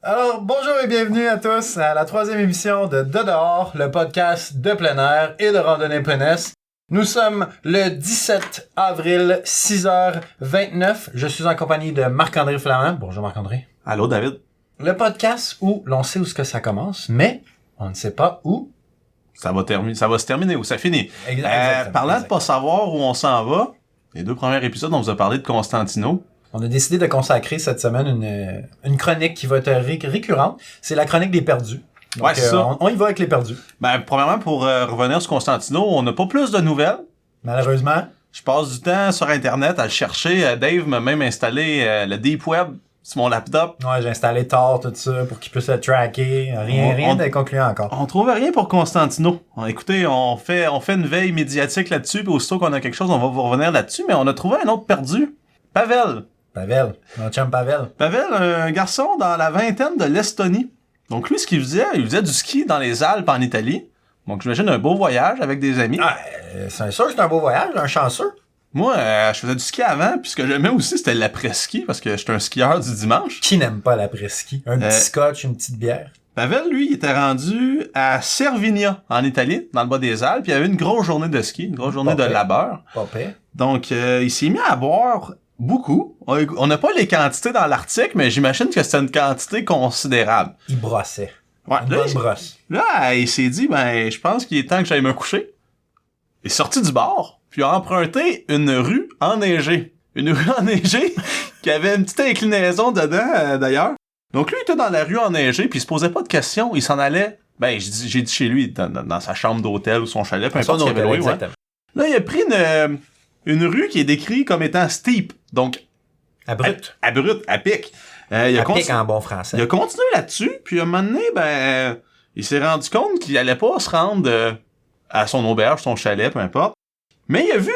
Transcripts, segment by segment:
Alors, bonjour et bienvenue à tous à la 3e émission de Dehors, le podcast de plein air et de randonnée plein-est. Nous sommes le 17 avril, 6h29. Je suis en compagnie de Marc-André Flamand. Bonjour Marc-André. Allô David. Le podcast où l'on sait où ce que ça commence, mais on ne sait pas où. Ça va se terminer où ça finit. Exactement. Parlant de pas savoir où on s'en va, les 2 premiers épisodes, on vous a parlé de Constantino. On a décidé de consacrer cette semaine une chronique qui va être récurrente. C'est la chronique des perdus. Donc, ouais, c'est ça. On y va avec les perdus. Premièrement, pour revenir sur Constantino, on n'a pas plus de nouvelles. Malheureusement. Je passe du temps sur Internet à le chercher. Dave m'a même installé le Deep Web sur mon laptop. Ouais, j'ai installé Tor, tout ça, pour qu'il puisse le tracker. Rien de concluant encore. On trouve rien pour Constantino. Écoutez, on fait une veille médiatique là-dessus, puis aussitôt qu'on a quelque chose, on va vous revenir là-dessus, mais on a trouvé un autre perdu. Pavel, mon chum Pavel. Pavel, un garçon dans la vingtaine de l'Estonie. Donc lui, ce qu'il faisait, il faisait du ski dans les Alpes en Italie. Donc j'imagine un beau voyage avec des amis. Ah, c'est sûr que c'est un beau voyage, un chanceux. Moi, je faisais du ski avant, puis ce que j'aimais aussi, c'était l'après-ski, parce que j'étais un skieur du dimanche. Qui n'aime pas l'après-ski? Un petit scotch, une petite bière. Pavel, lui, il était rendu à Cervinia, en Italie, dans le bas des Alpes, puis il y avait une grosse journée de ski, une grosse journée de labeur. Pas pire. Donc, il s'est mis à boire beaucoup. On n'a pas les quantités dans l'article, mais j'imagine que c'était une quantité considérable. Il brossait. Ouais, une bonne brosse. Là, il s'est dit, je pense qu'il est temps que j'aille me coucher. Il est sorti du bar, puis a emprunté une rue enneigée. Une rue enneigée qui avait une petite inclinaison dedans, d'ailleurs. Donc lui, il était dans la rue enneigée, puis il se posait pas de questions. Il s'en allait, j'ai dit chez lui, dans sa chambre d'hôtel ou son chalet, peu importe ce qu'il y avait loin. Ouais. Là, il a pris une rue qui est décrite comme étant steep, donc abrupt, à pic. Pic en bon français. Il a continué là-dessus, puis à un moment donné, il s'est rendu compte qu'il allait pas se rendre à son auberge, son chalet, peu importe. Mais il a vu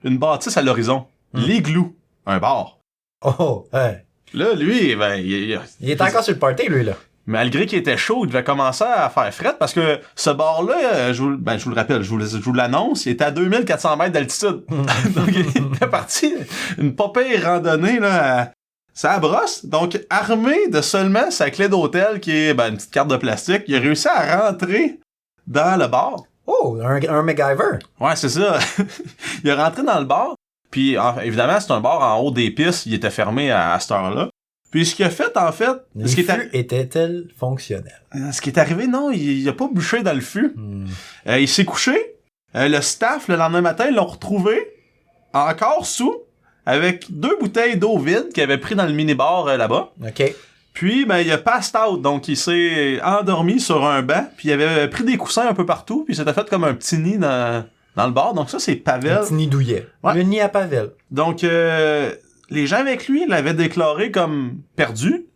une bâtisse à l'horizon, l'igloo, un bar. Oh, ouais. Là, lui, il est encore sur le party, lui, là. Malgré qu'il était chaud, il devait commencer à faire fret parce que ce bar-là, je vous le rappelle, je vous l'annonce, il était à 2400 mètres d'altitude. Donc, il était parti une pas pire randonnée, là, ça brosse. Donc, armé de seulement sa clé d'hôtel, qui est une petite carte de plastique, il a réussi à rentrer dans le bar. Oh, un MacGyver. Ouais, c'est ça. Il est rentré dans le bar, puis évidemment, c'est un bar en haut des pistes, il était fermé à cette heure-là. Puis ce qu'il a fait, en fait... Les fûts étaient-ils fonctionnels? Ce qui est arrivé, non, il a pas bouché dans le fût. Il s'est couché. Le staff, le lendemain matin, l'ont retrouvé encore sous, avec 2 bouteilles d'eau vide qu'il avait pris dans le minibar là-bas. OK. Puis, il a passed out, donc il s'est endormi sur un banc, puis il avait pris des coussins un peu partout, puis il s'était fait comme un petit nid dans le bar. Donc ça, c'est Pavel. Un petit nid douillet. Ouais. Le nid à Pavel. Donc, les gens avec lui l'avaient déclaré comme perdu.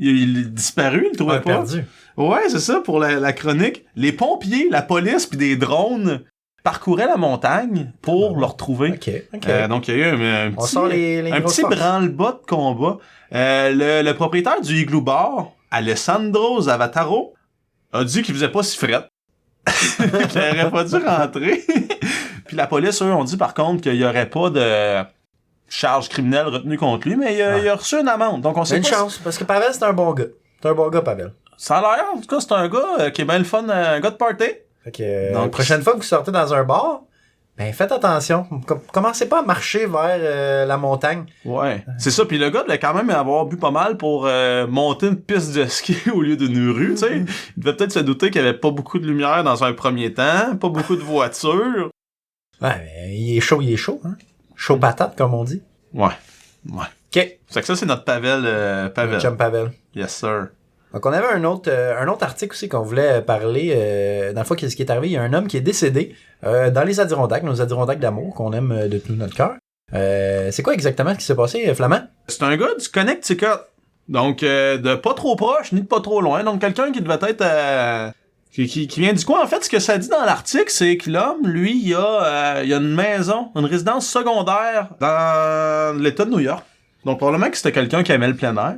Il est disparu, il le trouvait pas. Perdu. Ouais, c'est ça, pour la chronique. Les pompiers, la police puis des drones parcouraient la montagne pour le retrouver. OK. Donc, il y a eu un petit branle-bas de combat. Le propriétaire du Igloo Bar, Alessandro Zavataro, a dit qu'il faisait pas si fret. Qu'il aurait pas dû rentrer. Puis la police, eux, ont dit par contre qu'il y aurait pas de charge criminelle retenue contre lui, mais il a reçu une amende. Donc on sait une chance, parce que Pavel, c'est un bon gars. C'est un bon gars, Pavel. Ça a l'air, en tout cas, c'est un gars qui est bien le fun, un gars de party. Fait que, donc, prochaine fois que vous sortez dans un bar, faites attention. Commencez pas à marcher vers la montagne. Ouais, c'est ça. Puis le gars devait quand même avoir bu pas mal pour monter une piste de ski au lieu d'une rue, tu sais. Il devait peut-être se douter qu'il y avait pas beaucoup de lumière dans un premier temps, pas beaucoup de voitures. Ouais, mais il est chaud, hein. Chaud patate, comme on dit. Ouais. OK. C'est que ça, c'est notre Pavel. Notre chum Pavel. Yes, sir. Donc, on avait un autre article aussi qu'on voulait parler. Dans le fond, ce qui est arrivé, il y a un homme qui est décédé dans les Adirondacks, nos Adirondacks d'amour, qu'on aime de tout notre cœur. C'est quoi exactement ce qui s'est passé, Flamand? C'est un gars du Connecticut. Donc, de pas trop proche, ni de pas trop loin. Donc, quelqu'un qui devait être... Qui vient du coin. En fait, ce que ça dit dans l'article, c'est que l'homme, lui, il a une maison, une résidence secondaire dans l'État de New York. Donc, probablement que c'était quelqu'un qui aimait le plein air.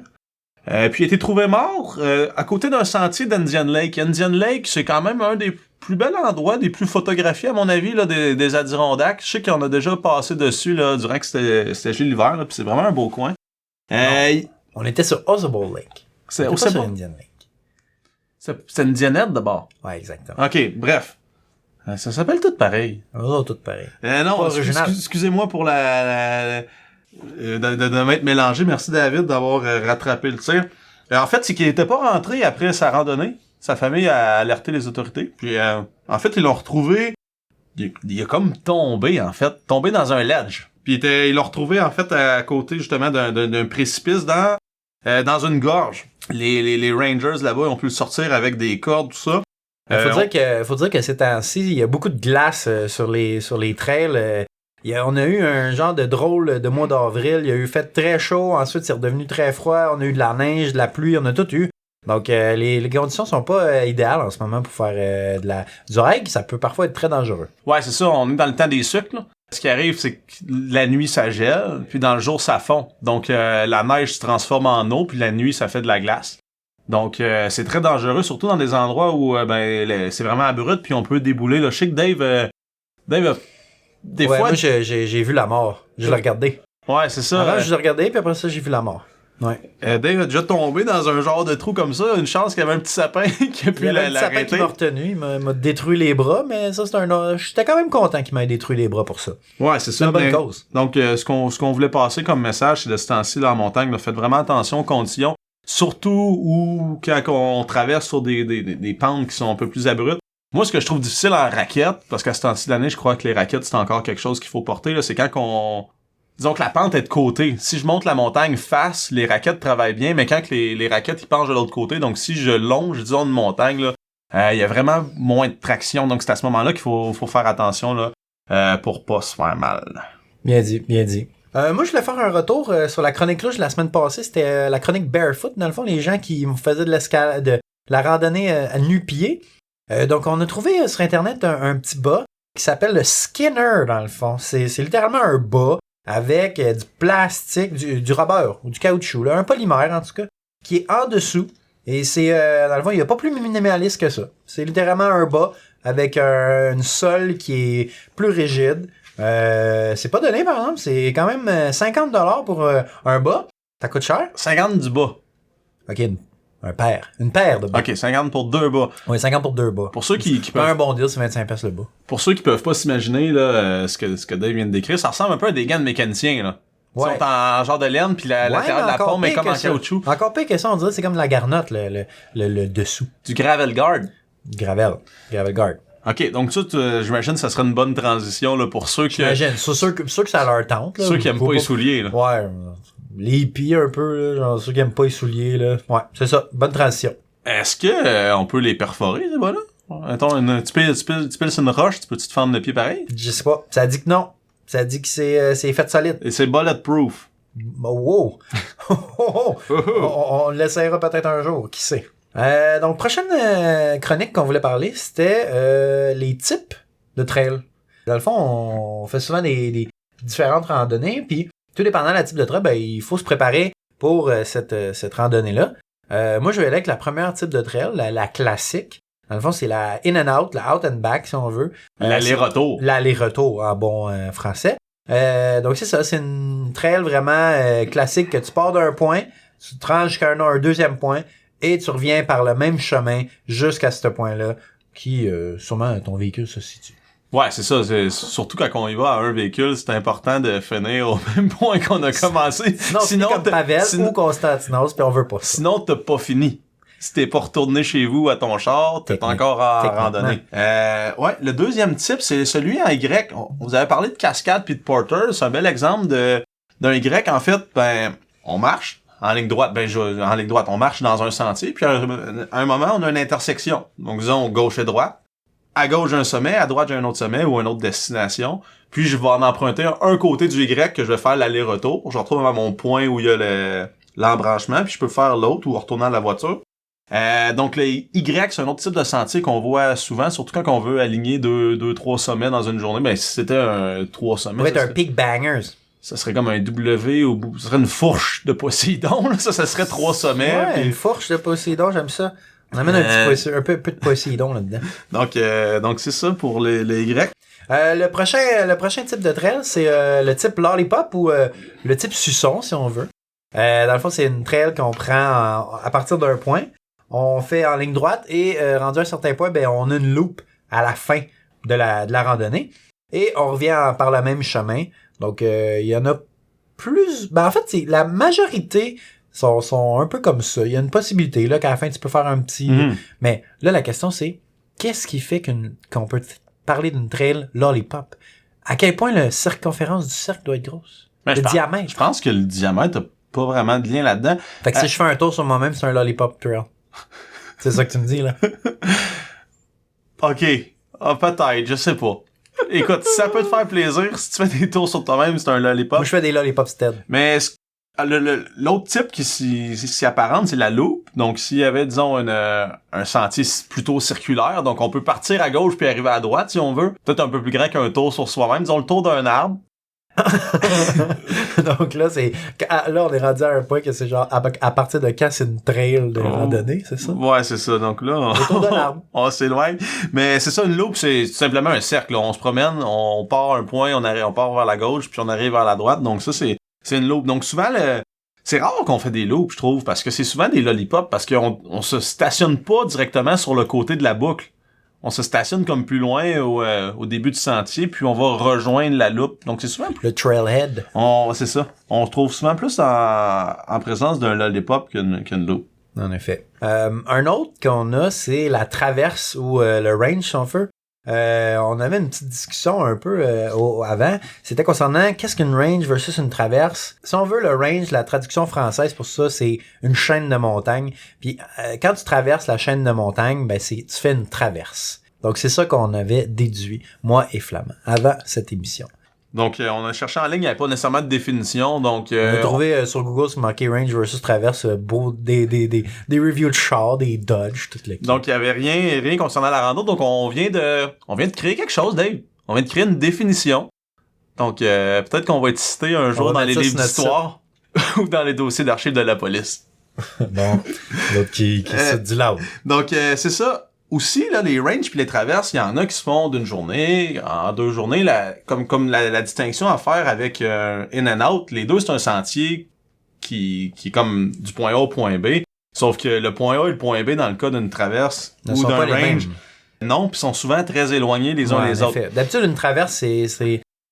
Puis il a été trouvé mort à côté d'un sentier d'Indian Lake. Indian Lake, c'est quand même un des plus bels endroits, des plus photographiés, à mon avis, là, des Adirondacks. Je sais qu'on a déjà passé dessus là, durant que c'était l'hiver, là, puis c'est vraiment un beau coin. On était sur Oswald Lake. C'est pas aussi sur pas. Indian Lake. C'est une Dianette d'abord. Ouais, exactement. Ok, bref. Ça s'appelle tout pareil. Oh, tout pareil. Non, original. excusez-moi pour de m'être mélangé. Merci David d'avoir rattrapé le tir. En fait, c'est qu'il était pas rentré après sa randonnée. Sa famille a alerté les autorités. Puis en fait, ils l'ont retrouvé. Il a comme tombé, en fait. Tombé dans un ledge. Puis ils l'ont retrouvé, en fait, à côté, justement, d'un précipice dans une gorge. Les Rangers, là-bas, ont pu le sortir avec des cordes, tout ça. Faut dire que ces temps-ci, il y a beaucoup de glace sur les trails. On a eu un genre de drôle de mois d'avril. Il y a eu fait très chaud. Ensuite, c'est redevenu très froid. On a eu de la neige, de la pluie. On a tout eu. Donc, les conditions sont pas idéales en ce moment pour faire du hike. Ça peut parfois être très dangereux. Ouais, c'est ça. On est dans le temps des sucres, là. Ce qui arrive, c'est que la nuit, ça gèle. Puis dans le jour, ça fond. Donc, la neige se transforme en eau. Puis la nuit, ça fait de la glace. Donc, c'est très dangereux, surtout dans des endroits où c'est vraiment abrupt, puis on peut débouler. Là. Je sais que Dave des fois... Moi, j'ai vu la mort. Je l'ai regardé. Ouais, c'est ça. Avant, je l'ai regardé, puis après ça, j'ai vu la mort. Ouais. Dave a déjà tombé dans un genre de trou comme ça. Une chance qu'il y avait un petit sapin qui a pu l'arrêter. Il y avait un petit sapin qui m'a retenu. Il m'a détruit les bras, mais ça, j'étais quand même content qu'il m'ait détruit les bras pour ça. Ouais, c'est ça. C'est une bonne cause. Donc, ce qu'on voulait passer comme message, c'est de ce temps-ci là, en montagne, là, faites vraiment attention aux conditions. Surtout quand on traverse sur des pentes qui sont un peu plus abruptes. Moi, ce que je trouve difficile en raquette, parce qu'à ce temps-ci de l'année, je crois que les raquettes, c'est encore quelque chose qu'il faut porter, là, c'est quand disons que la pente est de côté. Si je monte la montagne face, les raquettes travaillent bien, mais quand que les raquettes, ils penchent de l'autre côté, donc si je longe, disons, une montagne, là, il y a vraiment moins de traction. Donc, c'est à ce moment-là qu'il faut faire attention, là, pour pas se faire mal. Bien dit, bien dit. Moi, je voulais faire un retour sur la chronique louche la semaine passée. C'était la chronique Barefoot. Dans le fond, les gens qui faisaient de la randonnée à nu-pied. Donc, on a trouvé sur Internet un petit bas qui s'appelle le Skinner, dans le fond. C'est littéralement un bas avec du plastique, du rubber ou du caoutchouc, là, un polymère en tout cas, qui est en dessous. Et c'est, dans le fond, il n'y a pas plus minimaliste que ça. C'est littéralement un bas avec une sole qui est plus rigide. C'est pas donné, par exemple. C'est quand même $50 pour un bas. Ça coûte cher. 50 du bas. OK, une paire de bas. OK, 50 pour 2 bas. Oui, 50 pour 2 bas. Pour ceux qui peuvent... un bon deal, c'est 25$ le bas. Pour ceux qui peuvent pas s'imaginer là, ce que Dave vient de décrire, ça ressemble un peu à des gants de mécaniciens, là. Ouais. Ils sont en genre de laine, puis l'intérieur de la paume est comme en caoutchouc. Encore pire que ça, on dirait que c'est comme de la garnotte, le dessous. Du gravel guard. Gravel guard. OK, donc ça, j'imagine que ça serait une bonne transition là, pour ceux qui... J'imagine, ceux que ça leur tente. Là, ceux qui aiment pas les souliers. Là. Ouais, les hippies un peu, là, genre ceux qui aiment pas les souliers. Là. Ouais, c'est ça, bonne transition. Est-ce que on peut les perforer, ces bas-là? Attends, tu piles sur une roche, tu peux-tu te fendre le pied pareil? Je sais pas, ça dit que non. Ça dit que c'est fait solide. Et c'est bulletproof. Wow! On l'essayera peut-être un jour, qui sait. Donc, prochaine chronique qu'on voulait parler, c'était les types de trail. Dans le fond, on fait souvent des différentes randonnées, puis tout dépendant de la type de trail, ben, il faut se préparer pour cette randonnée-là. Moi, je vais aller avec la première type de trail, la classique. Dans le fond, c'est la in and out, la out and back, si on veut. L'aller-retour. L'aller-retour, en bon français. Donc, c'est ça, c'est une trail vraiment classique que tu pars d'un point, tu te rends jusqu'à un deuxième point, et tu reviens par le même chemin jusqu'à ce point-là, qui, sûrement, ton véhicule se situe. Ouais, c'est ça. Surtout quand on y va à un véhicule, c'est important de finir au même point qu'on a commencé. Sinon comme Pavel ou Constantinos, puis on veut pas ça. Sinon, t'as pas fini. Si t'es pas retourné chez vous à ton char, t'es encore en randonnée. Ouais, le deuxième type, c'est celui en Y. Vous avez parlé de cascade puis de porter. C'est un bel exemple d'un Y. En fait, ben, on marche en ligne droite. En ligne droite, on marche dans un sentier. Puis à un moment, on a une intersection. Donc, disons, gauche et droite. À gauche, j'ai un sommet. À droite, j'ai un autre sommet ou une autre destination. Puis, je vais en emprunter un côté du Y que je vais faire l'aller-retour. Je retrouve à mon point où il y a l'embranchement. Puis, je peux faire l'autre ou retourner à la voiture. Donc le Y, c'est un autre type de sentier qu'on voit souvent, surtout quand on veut aligner deux, trois sommets dans une journée. Ben si c'était un 3 sommets, ça serait un peak bangers. Ça serait comme un W ou ça serait une fourche de Poséidon. Là. Ça serait 3 sommets. Ouais, puis... une fourche de Poséidon, j'aime ça. On amène un peu de Poséidon là-dedans. Donc c'est ça pour les Y. Le prochain type de trail, c'est le type lollipop ou le type suçon, si on veut. Dans le fond, c'est une trail qu'on prend à partir d'un point. On fait en ligne droite et rendu à un certain point, ben on a une loupe à la fin de la randonnée. Et on revient par le même chemin. Donc, il y en a plus... Ben, en fait, la majorité sont un peu comme ça. Il y a une possibilité là qu'à la fin, tu peux faire un petit... Mais là, la question, c'est qu'est-ce qui fait qu'on peut parler d'une trail lollipop? À quel point la circonférence du cercle doit être grosse? Le diamètre. Je pense que le diamètre n'a pas vraiment de lien là-dedans. Fait que si je fais un tour sur moi-même, c'est un lollipop trail. C'est ça que tu me dis, là? OK. Ah, peut-être, je sais pas. Écoute, si ça peut te faire plaisir, si tu fais des tours sur toi-même, c'est un lollipop. Moi, je fais des lollipop stead. Mais l'autre type qui s'y apparente, c'est la loupe. Donc, s'il y avait, disons, un sentier plutôt circulaire, donc on peut partir à gauche puis arriver à droite, si on veut. Peut-être un peu plus grand qu'un tour sur soi-même. Disons, le tour d'un arbre. Donc là, là, on est rendu à un point que c'est genre, à partir de quand c'est une trail de randonnée, c'est ça? Ouais, c'est ça. Donc là, autour de l'arbre. On s'éloigne. Mais c'est ça, une loupe, c'est tout simplement un cercle. Là. On se promène, on part un point, on part vers la gauche, puis on arrive vers la droite. Donc ça, c'est une loupe. Donc souvent, c'est rare qu'on fait des loupes, je trouve, parce que c'est souvent des lollipops, parce qu'on se stationne pas directement sur le côté de la boucle. On se stationne comme plus loin au début du sentier, puis on va rejoindre la loupe. Donc c'est souvent... Le trailhead. C'est ça. On se trouve souvent plus en présence d'un lollipop qu'une loupe. En effet. Un autre qu'on a, c'est la traverse ou le range, si on veut. On avait une petite discussion un peu avant. C'était concernant qu'est-ce qu'une range versus une traverse. Si on veut, le range, la traduction française pour ça, c'est une chaîne de montagne. Puis quand tu traverses la chaîne de montagne, ben tu fais une traverse. Donc c'est ça qu'on avait déduit, moi et Flamand, avant cette émission. Donc, on a cherché en ligne, il n'y avait pas nécessairement de définition, donc... on a trouvé sur Google, c'est marqué Range versus Traverse, des reviews de chars, des Dodge, tout le kit. Donc, il n'y avait rien concernant la rando, donc on vient de créer quelque chose, Dave. On vient de créer une définition. Donc, peut-être qu'on va être cité un jour dans les livres d'histoire ou dans les dossiers d'archives de la police. Bon, l'autre qui se dit là. Donc, c'est ça. Aussi, là, les ranges puis les traverses, il y en a qui se font d'une journée, en 2 journées, comme la distinction à faire avec in and out. Les deux, c'est un sentier qui est comme du point A au point B. Sauf que le point A et le point B, dans le cas d'une traverse ou d'un range, non, puis sont souvent très éloignés les uns des autres. D'habitude, une traverse,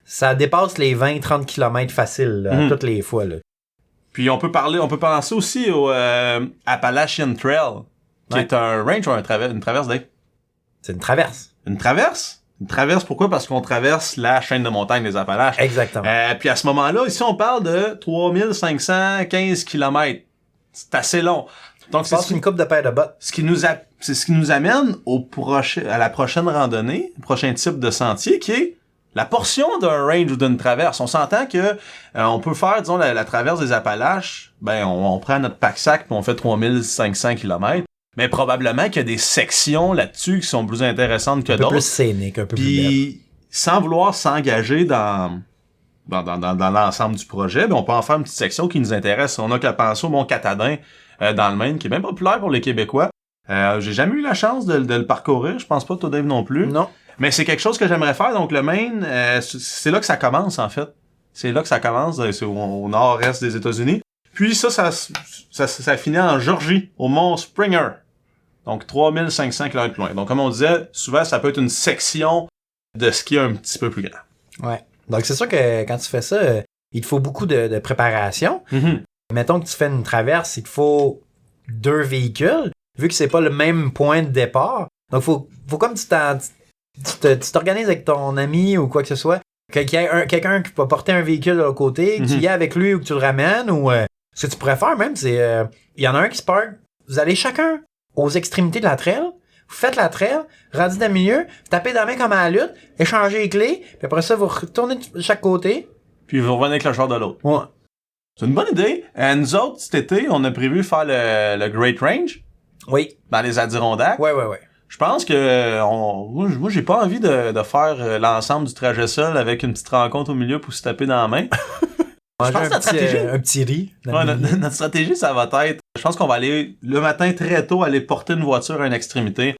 ça dépasse les 20-30 km faciles, là, toutes les fois, là. Puis on peut penser aussi au Appalachian Trail. Qui est un range ou une traverse, Dave? C'est une traverse. Une traverse? Une traverse, pourquoi? Parce qu'on traverse la chaîne de montagne des Appalaches. Exactement. Puis à ce moment-là, ici, on parle de 3515 km. C'est assez long. Donc, c'est une coupe de paire de bottes. C'est ce qui nous amène à la prochaine randonnée, le prochain type de sentier, qui est la portion d'un range ou d'une traverse. On s'entend que on peut faire, disons, la traverse des Appalaches, ben on prend notre pack-sac puis on fait 3500 km. Mais probablement qu'il y a des sections là-dessus qui sont plus intéressantes que d'autres. Un peu plus scéniques, un peu plus belles. Puis, sans vouloir s'engager dans l'ensemble du projet, ben on peut en faire une petite section qui nous intéresse. On a qu'à penser au Mont-Catadin dans le Maine, qui est bien populaire pour les Québécois. J'ai jamais eu la chance de le parcourir. Je pense pas toi, Dave, non plus. Non. Mais c'est quelque chose que j'aimerais faire. Donc, le Maine, c'est là que ça commence, en fait. C'est là que ça commence, c'est au nord-est des États-Unis. Puis ça finit en Georgie, au Mont Springer. Donc, 3500 km loin. Donc, comme on disait, souvent, ça peut être une section de ski un petit peu plus grand. Ouais. Donc, c'est sûr que quand tu fais ça, il te faut beaucoup de préparation. Mm-hmm. Mettons que tu fais une traverse, il te faut 2 véhicules, vu que c'est pas le même point de départ. Donc, faut comme tu t'organises avec ton ami ou quoi que ce soit, qu'il y ait quelqu'un qui va porter un véhicule de l'autre côté, que tu y es avec lui ou que tu le ramènes, ou ce que tu pourrais faire même, c'est il y en a un qui se parque, vous allez chacun aux extrémités de la trail, vous faites la trail, rendu dans le milieu, vous tapez dans la main comme à la lutte, échangez les clés, puis après ça, vous retournez de chaque côté. Puis vous revenez avec le char de l'autre. Ouais. C'est une bonne idée. Nous autres, cet été, on a prévu faire le Great Range. Oui. Dans les Adirondacks. Ouais. Je pense que moi j'ai pas envie de faire l'ensemble du trajet seul avec une petite rencontre au milieu pour se taper dans la main. Je pense que notre stratégie... un petit riz. Ouais, notre stratégie, ça va être... Je pense qu'on va aller, le matin, très tôt, aller porter une voiture à une extrémité.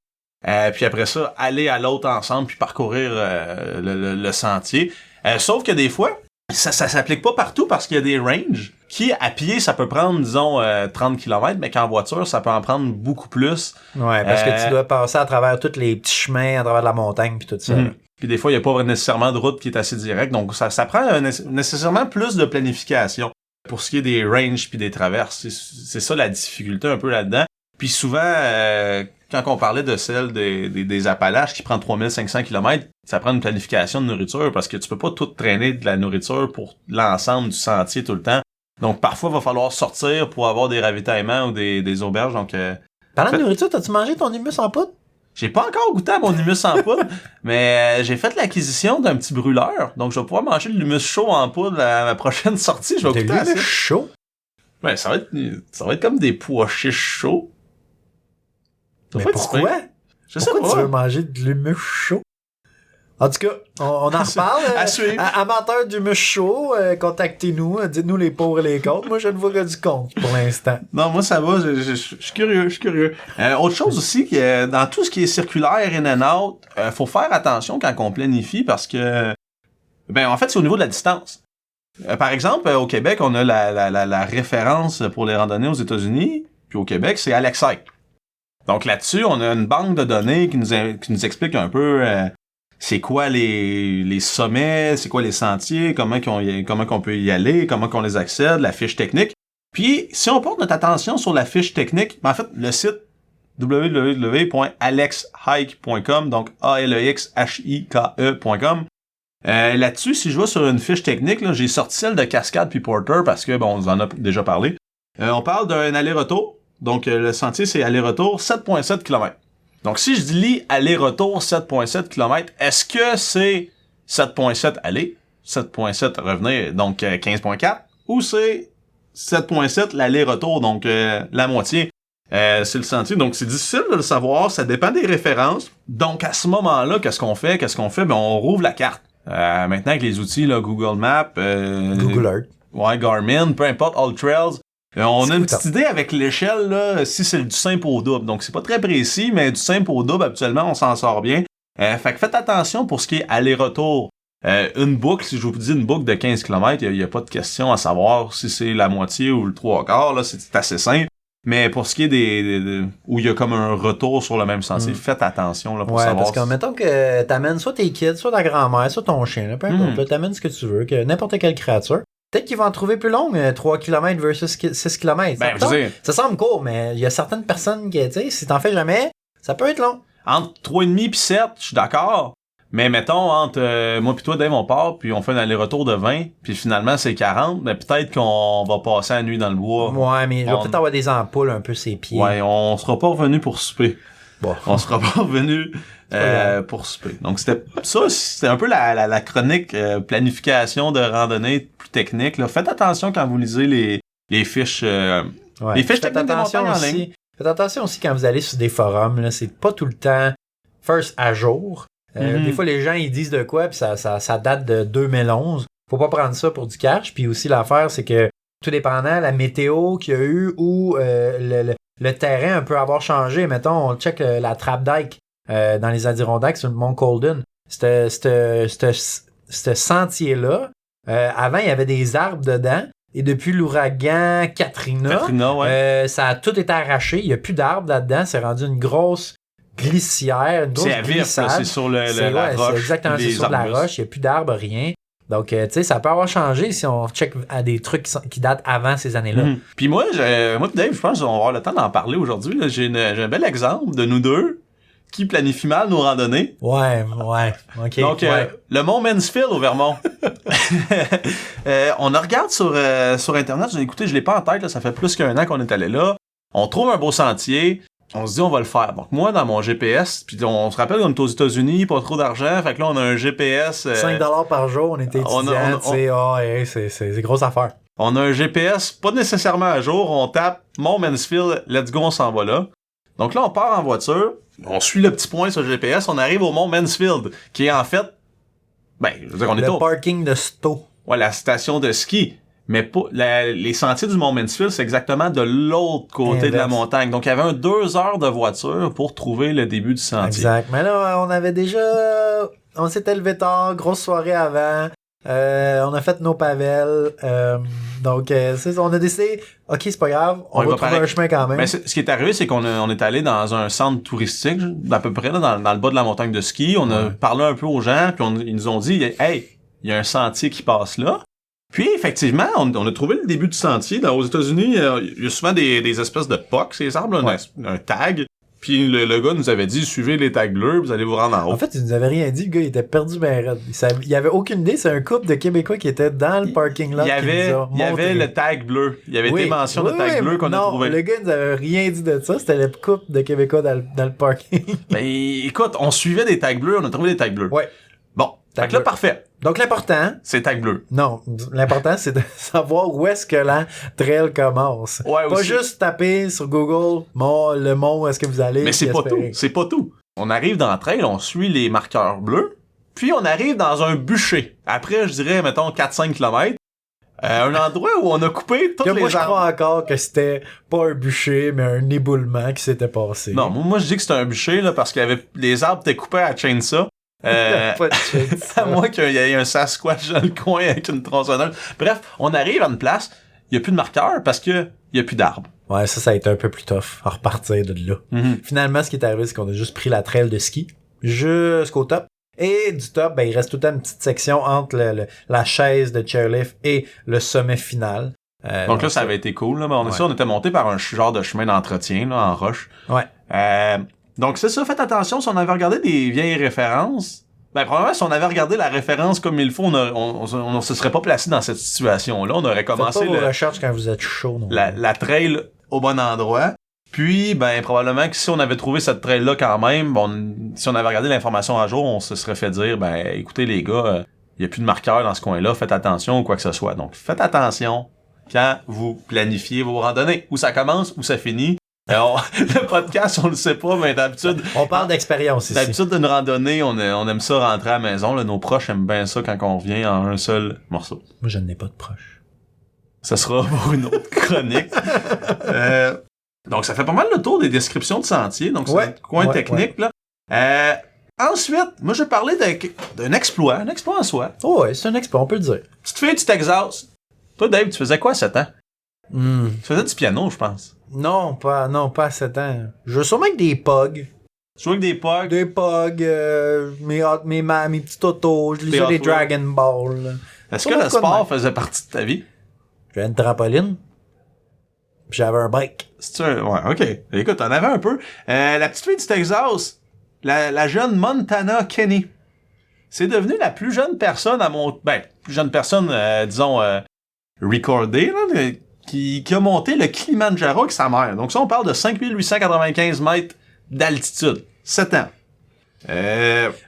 Puis après ça, aller à l'autre ensemble, puis parcourir le sentier. Sauf que des fois, ça s'applique pas partout parce qu'il y a des ranges qui, à pied, ça peut prendre, disons, 30 km, mais qu'en voiture, ça peut en prendre beaucoup plus. Ouais, parce que tu dois passer à travers tous les petits chemins, à travers de la montagne, puis tout ça. Puis des fois, il n'y a pas nécessairement de route qui est assez directe. Donc, ça prend nécessairement plus de planification pour ce qui est des ranges puis des traverses. C'est ça la difficulté un peu là-dedans. Puis souvent, quand on parlait de celle des Appalaches qui prend 3500 km, ça prend une planification de nourriture parce que tu peux pas tout traîner de la nourriture pour l'ensemble du sentier tout le temps. Donc, parfois, il va falloir sortir pour avoir des ravitaillements ou des auberges. Donc, Parlant de nourriture, t'as-tu mangé ton hummus en poudre? j'ai pas encore goûté à mon hummus en poudre, mais j'ai fait l'acquisition d'un petit brûleur. Donc, je vais pouvoir manger de l'hummus chaud en poudre à ma prochaine sortie. Je vais goûter à ça. Chaud? Ouais, ça va être comme des pois chiches chauds. Mais pourquoi? Je sais Pourquoi pas. tu veux manger de l'hummus chaud? En tout cas, on en reparle. À suivre. Amateurs d'humus chaud, contactez-nous. Dites-nous les pour et les contre. Moi, je ne vois que du contre pour l'instant. Non, moi, ça va. Je suis curieux. Autre chose aussi, que dans tout ce qui est circulaire, in and out, faut faire attention quand on planifie parce que, en fait, c'est au niveau de la distance. Par exemple, au Québec, on a la référence pour les randonnées aux États-Unis, puis au Québec, c'est Alexite. Donc là-dessus, on a une banque de données qui nous explique un peu c'est quoi les sommets, c'est quoi les sentiers, comment qu'on peut y aller, comment qu'on les accède, la fiche technique. Puis, si on porte notre attention sur la fiche technique, en fait, le site www.alexhike.com, donc alexhike.com. Là-dessus, si je vais sur une fiche technique, là, j'ai sorti celle de Cascade puis Porter parce que, on vous en a déjà parlé. On parle d'un aller-retour. Donc, le sentier, c'est aller-retour 7,7 km. Donc, si je lis aller-retour 7,7 km, est-ce que c'est 7,7 aller, 7,7 revenir, donc 15,4, ou c'est 7,7 l'aller-retour, donc la moitié? C'est le sentier, donc c'est difficile de le savoir, ça dépend des références. Donc, à ce moment-là, qu'est-ce qu'on fait? On rouvre la carte. Maintenant, avec les outils, là, Google Maps, Google Earth. Ouais, Garmin, peu importe, All Trails. On a une petite idée avec l'échelle, là, si c'est du simple au double. Donc, c'est pas très précis, mais du simple au double, habituellement, on s'en sort bien. Fait que faites attention pour ce qui est aller-retour. Une boucle, si je vous dis une boucle de 15 km, il y a pas de question à savoir si c'est la moitié ou le 3/4, là, c'est assez simple. Mais pour ce qui est où il y a comme un retour sur le même sentier, faites attention, là, pour savoir. Parce que, mettons que t'amènes soit tes kids, soit ta grand-mère, soit ton chien, là, peu importe, là, t'amènes ce que tu veux, que n'importe quelle créature. Peut-être qu'ils vont en trouver plus long, 3 km versus 6 km. Ça semble court, mais il y a certaines personnes qui, tu sais, si t'en fais jamais, ça peut être long. Entre 3,5 pis 7, je suis d'accord. Mais mettons, entre moi pis toi, Dave, on part, puis on fait un aller-retour de 20, puis finalement, c'est 40, mais peut-être qu'on va passer la nuit dans le bois. Ouais, mais il va peut-être avoir des ampoules un peu ses pieds. Ouais, on sera pas revenu pour souper. Bon. On sera pas revenu pour souper. Donc, c'était un peu la chronique planification de randonnée plus technique, là. Faites attention quand vous lisez les fiches, les fiches techniques de montagne en ligne. Faites attention aussi quand vous allez sur des forums, là, c'est pas tout le temps first à jour. Des fois, les gens, ils disent de quoi, puis ça date de 2011. Faut pas prendre ça pour du cash. Puis aussi, l'affaire, c'est que tout dépendant, la météo qu'il y a eu ou le terrain peut avoir changé. Mettons, on check la Trap Dyke dans les Adirondacks sur le Mont Colden. Ce sentier-là, avant, il y avait des arbres dedans. Et depuis l'ouragan Katrina, ça a tout été arraché. Il n'y a plus d'arbres là-dedans. C'est rendu une grosse glissière, une grosse glissade. C'est sur la roche. C'est exactement, c'est sur la roche. Il n'y a plus d'arbres, rien. Donc, tu sais, ça peut avoir changé si on check à des trucs qui datent avant ces années-là. Puis moi, Dave, je pense qu'on va avoir le temps d'en parler aujourd'hui. J'ai un bel exemple de nous deux qui planifient mal nos randonnées. Ouais. OK. Donc, le mont Mansfield au Vermont. On regarde sur Internet. Écoutez, je l'ai pas en tête. Là, ça fait plus qu'un an qu'on est allé là. On trouve un beau sentier. On se dit, on va le faire. Donc, moi, dans mon GPS, puis on se rappelle qu'on est aux États-Unis, pas trop d'argent, fait que là, on a un GPS... 5$ par jour, on était étudiants, c'est grosse affaire. On a un GPS, pas nécessairement à jour, on tape Mont Mansfield, let's go, on s'en va là. Donc là, on part en voiture, on suit le petit point sur le GPS, on arrive au Mont Mansfield, qui est en fait... je veux dire, on est le parking de Sto. Ouais, la station de ski. Mais pas les sentiers du Mont Mansfield, c'est exactement de l'autre côté de la montagne. Donc, il y avait 2 heures de voiture pour trouver le début du sentier. Exact. Mais là, on s'était levé tard, grosse soirée avant. On a fait nos pavelles. Donc, c'est ça, on a décidé, ok, c'est pas grave, on va trouver un chemin quand même. Mais ce qui est arrivé, c'est on est allé dans un centre touristique, à peu près, là, dans le bas de la montagne de ski. On a parlé un peu aux gens, puis ils nous ont dit, hey, il y a un sentier qui passe là. Puis, effectivement, on a trouvé le début du sentier. Aux États-Unis, il y a souvent des espèces de POC, ces arbres, un tag. Puis le gars nous avait dit, suivez les tags bleus, vous allez vous rendre en haut. En fait, il nous avait rien dit, le gars, il était perdu ben raide. Il avait aucune idée, c'est un couple de Québécois qui était dans le parking lot. Il y avait le tag bleu. Il y avait été mention de tag bleu qu'on a trouvé. Le gars nous avait rien dit de ça, c'était le couple de Québécois dans le parking. Ben, écoute, on suivait des tags bleus, on a trouvé des tags bleus. Ouais. Bon, fait que là, parfait. Donc, l'important... C'est tag bleu. Non, l'important, c'est de savoir où est-ce que la trail commence. Ouais, pas aussi. juste taper sur Google, le mont où est-ce que vous allez. Mais c'est pas tout. C'est pas tout. On arrive dans la trail, on suit les marqueurs bleus, puis on arrive dans un bûcher. Après, je dirais, mettons, 4-5 km. Un endroit où on a coupé toutes les arbres. Moi, je crois encore que c'était pas un bûcher, mais un éboulement qui s'était passé. Non, moi, je dis que c'était un bûcher, là, parce que les arbres étaient coupés à chainsaw. Pas de chance. À moins qu'il y ait un Sasquatch dans le coin avec une tronçonneuse. Bref, on arrive à une place, il y a plus de marqueurs parce que il y a plus d'arbres. Ouais, ça a été un peu plus tough à repartir de là. Mm-hmm. Finalement, ce qui est arrivé, c'est qu'on a juste pris la trail de ski jusqu'au top. Et du top, ben, il reste tout le temps une petite section entre la chaise de chairlift et le sommet final. Donc là, ça avait été cool, là. Mais on était monté par un genre de chemin d'entretien, là, en roche. Ouais. Donc c'est ça, faites attention, si on avait regardé des vieilles références, ben probablement si on avait regardé la référence comme il faut, on se serait pas placé dans cette situation-là. On aurait commencé Faites pas vos recherches quand vous êtes chaud. Non? La trail au bon endroit. Puis, ben probablement que si on avait trouvé cette trail-là quand même, si on avait regardé l'information à jour, on se serait fait dire, ben écoutez les gars, il y a plus de marqueurs dans ce coin-là, faites attention ou quoi que ce soit. Donc faites attention quand vous planifiez vos randonnées. Où ça commence, où ça finit. Le podcast, on le sait pas, mais d'habitude... On parle d'expérience ici. D'habitude, d'une randonnée, on aime ça rentrer à la maison. Là, nos proches aiment bien ça quand on revient en un seul morceau. Moi, je n'ai pas de proches. Ça sera pour une autre chronique. Donc, ça fait pas mal le tour des descriptions de sentiers. Donc, c'est un coin technique. Là. Ensuite, moi, je parlais d'un exploit. Un exploit en soi. Oh ouais, c'est un exploit, on peut le dire. Petite fille du Texas. Toi, Dave, tu faisais quoi à 7 ans? Tu faisais du piano, je pense. Non, pas à 7 ans. Je jouais sûrement avec des pogs. Tu jouais avec des pogs? Des pogs, mes petits autos, je lisais des Dragon Ball. Là. Est-ce que le sport faisait partie de ta vie? J'avais une trampoline. Puis j'avais un bike. Ouais, ok. Écoute, t'en avais un peu. La petite fille du Texas, la jeune Montana Kenny, c'est devenue la plus jeune personne plus jeune personne, disons, recordée, là, qui a monté le Kilimanjaro avec sa mère. Donc ça, on parle de 5895 mètres d'altitude. 7 ans.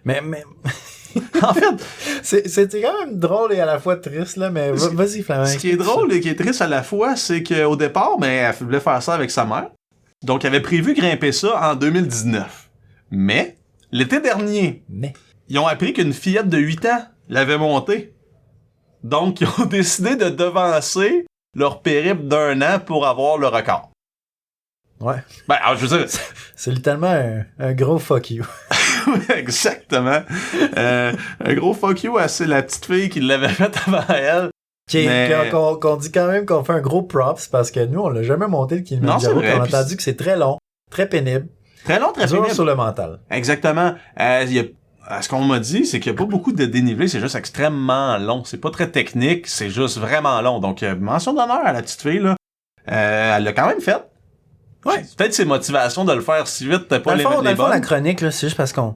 Mais... En fait... C'était quand même drôle et à la fois triste, là, mais vas-y, Flamand. Ce qui est drôle et qui est triste à la fois, c'est qu'au départ, elle voulait faire ça avec sa mère. Donc, elle avait prévu grimper ça en 2019. Mais, l'été dernier, ils ont appris qu'une fillette de 8 ans l'avait monté. Donc, ils ont décidé de devancer leur périple d'1 an pour avoir le record. Ouais. Ben, alors, je veux dire... C'est littéralement un gros fuck you. Exactement. Un gros fuck you à la petite fille qui l'avait fait avant elle. Qu'on dit quand même qu'on fait un gros props parce que nous, on l'a jamais monté le Kilimanjaro. Non, c'est vrai. On a entendu que c'est très long, très pénible. Très long, très pénible. Sur le mental. Exactement. Ce qu'on m'a dit, c'est qu'il n'y a pas beaucoup de dénivelé, c'est juste extrêmement long. C'est pas très technique, c'est juste vraiment long. Donc, mention d'honneur à la petite fille, là. Elle l'a quand même fait. Ouais. Peut-être ses motivations de le faire si vite, t'as pas les bonnes. Dans le fond, la chronique, là, c'est juste parce qu'on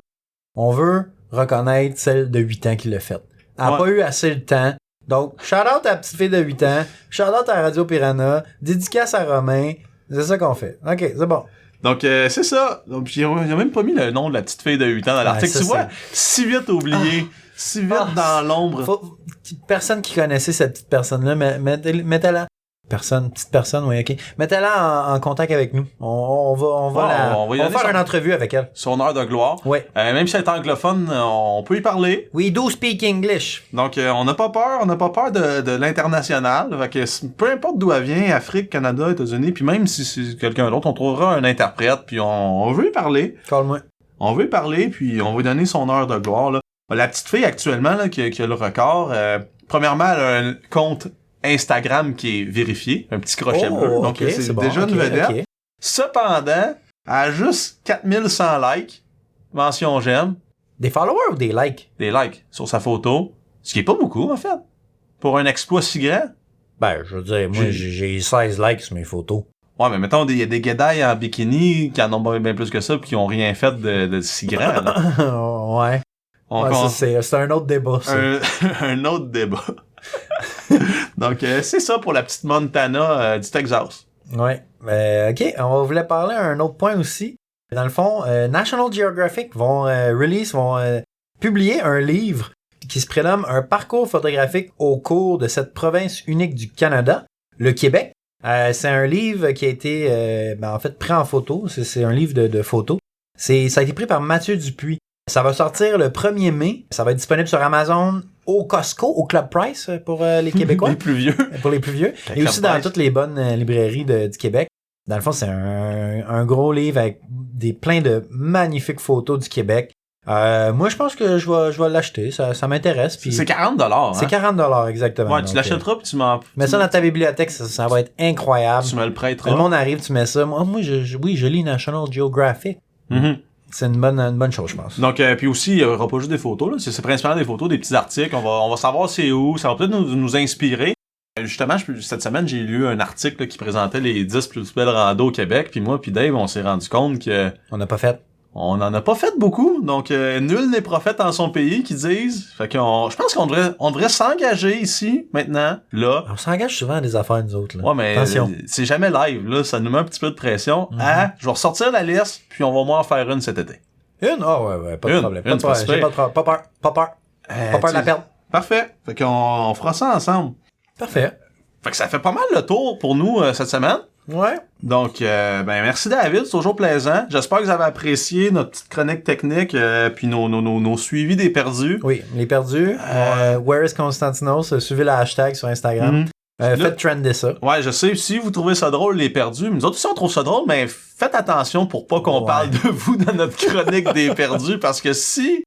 veut reconnaître celle de 8 ans qui l'a faite. Elle n'a pas eu assez de temps. Donc, shout-out à la petite fille de 8 ans, shout-out à Radio Piranha, dédicace à Romain. C'est ça qu'on fait. OK, c'est bon. Donc, c'est ça. Donc, ils ont même pas mis le nom de la petite fille de 8 ans dans l'article. Tu vois, si vite oublié, si vite dans l'ombre. Personne qui connaissait cette petite personne-là, mettez-la. Petite personne, oui, ok. Mettez-la en contact avec nous. On va faire une entrevue avec elle. Son heure de gloire. Oui. Même si elle est anglophone, on peut y parler. We do speak English. Donc, on n'a pas peur de l'international. Fait que peu importe d'où elle vient, Afrique, Canada, États-Unis, puis même si c'est quelqu'un d'autre, on trouvera un interprète, puis on veut y parler. Call-moi. On veut y parler, puis on va lui donner son heure de gloire, là. La petite fille actuellement là, qui a le record, premièrement, elle a un compte Instagram qui est vérifié, un petit crochet bleu, donc c'est bon, déjà une vedette. ok. Cependant, elle a juste 4100 likes, mention j'aime, Des followers ou des likes? des likes sur sa photo, ce qui est pas beaucoup en fait, pour un exploit si grand. Ben, je veux dire, moi, j'ai 16 likes sur mes photos. Ouais, mais mettons, il y a des guédailles en bikini qui en ont bien plus que ça pis qui ont rien fait de si grand, là. Ouais. Ça, c'est un autre débat, ça. Un autre débat. Donc, c'est ça pour la petite Montana du Texas. Ouais. OK, on voulait parler à un autre point aussi. Dans le fond, National Geographic vont publier un livre qui se prénomme Un parcours photographique au cours de cette province unique du Canada, le Québec. C'est un livre qui a été en fait pris en photo. C'est un livre de photos. Ça a été pris par Mathieu Dupuis. Ça va sortir le 1er mai. Ça va être disponible sur Amazon, au Costco, au Club Price pour les Québécois. Les plus vieux. Pour les plus vieux. Et aussi dans toutes les bonnes librairies du Québec. Dans le fond, c'est un gros livre avec plein de magnifiques photos du Québec. Moi, je pense que je vais l'acheter. Ça m'intéresse. Puis C'est 40$. Hein? C'est 40$, exactement. Ouais, tu l'achèteras puis tu m'en... Mets ça dans ta bibliothèque, ça va être incroyable. Tu me le prêteras. Le monde arrive, tu mets ça. Moi, je lis National Geographic. Mm-hmm. C'est une bonne chose, je pense. Donc, puis aussi, il y aura pas juste des photos, là. C'est principalement des photos, des petits articles. On va savoir c'est où. Ça va peut-être nous inspirer. Justement, cette semaine, j'ai lu un article là, qui présentait les 10 plus belles randos au Québec. Puis moi puis Dave, on s'est rendu compte que... On n'a pas fait. On n'en a pas fait beaucoup. Donc, nul n'est prophète en son pays, qu'ils disent. Fait que je pense qu'on devrait s'engager ici, maintenant, là. On s'engage souvent à des affaires, nous autres. Là. Ouais, mais attention. C'est jamais live, là. Ça nous met un petit peu de pression. Je vais ressortir la liste, puis on va moins en faire une cet été. Une? Ah ouais, pas de problème. Une, Pas peur. Pas peur de la perdre. Parfait. Fait qu'on fera ça ensemble. Parfait. Fait que ça fait pas mal le tour pour nous cette semaine. Ouais. Donc, merci David, c'est toujours plaisant. J'espère que vous avez apprécié notre petite chronique technique, puis nos suivis des perdus. Oui, les perdus. Where is Constantinos? Suivez le hashtag sur Instagram. Faites trender ça. Ouais, je sais, si vous trouvez ça drôle, les perdus, nous autres aussi on trouve ça drôle, mais faites attention pour pas qu'on parle de vous dans notre chronique des perdus, parce que si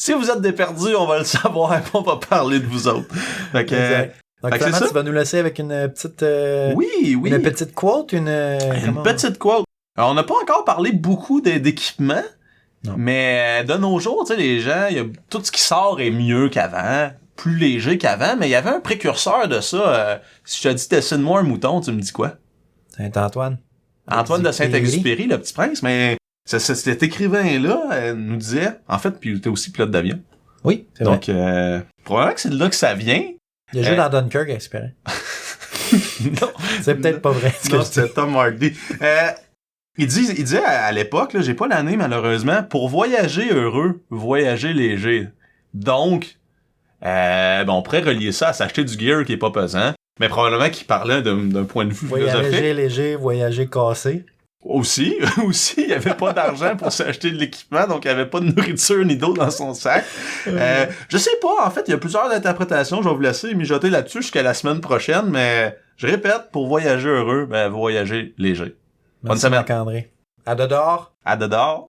vous êtes des perdus, on va le savoir et on va parler de vous autres. Fait que, exact. Donc, Clément, tu vas nous laisser avec une petite... Oui. Une petite quote, une petite quote. Alors, on n'a pas encore parlé beaucoup d'équipements, mais de nos jours, tu sais, les gens, tout ce qui sort est mieux qu'avant, plus léger qu'avant, mais il y avait un précurseur de ça. Si je te dis dessine-moi un mouton, tu me dis quoi? Saint-Antoine. Antoine de Saint-Exupéry, le petit prince, mais cet écrivain-là nous disait, en fait, puis il était aussi pilote d'avion. Oui, c'est vrai. Donc, probablement que c'est de là que ça vient. Il a joué dans Dunkirk, espéré. Non. C'est peut-être pas vrai. Non, c'est Tom Hardy. Il disait à l'époque, là, j'ai pas l'année malheureusement, pour voyager heureux, voyager léger. Donc, on pourrait relier ça à s'acheter du gear qui est pas pesant, mais probablement qu'il parlait d'un point de vue philosophique. Voyager léger, voyager cassé. Aussi, il y avait pas d'argent pour s'acheter de l'équipement, donc il y avait pas de nourriture ni d'eau dans son sac. Je sais pas, en fait, il y a plusieurs interprétations, je vais vous laisser mijoter là-dessus jusqu'à la semaine prochaine, mais je répète, pour voyager heureux, voyager léger. Bonne semaine. Marc-André. À dehors. À dehors.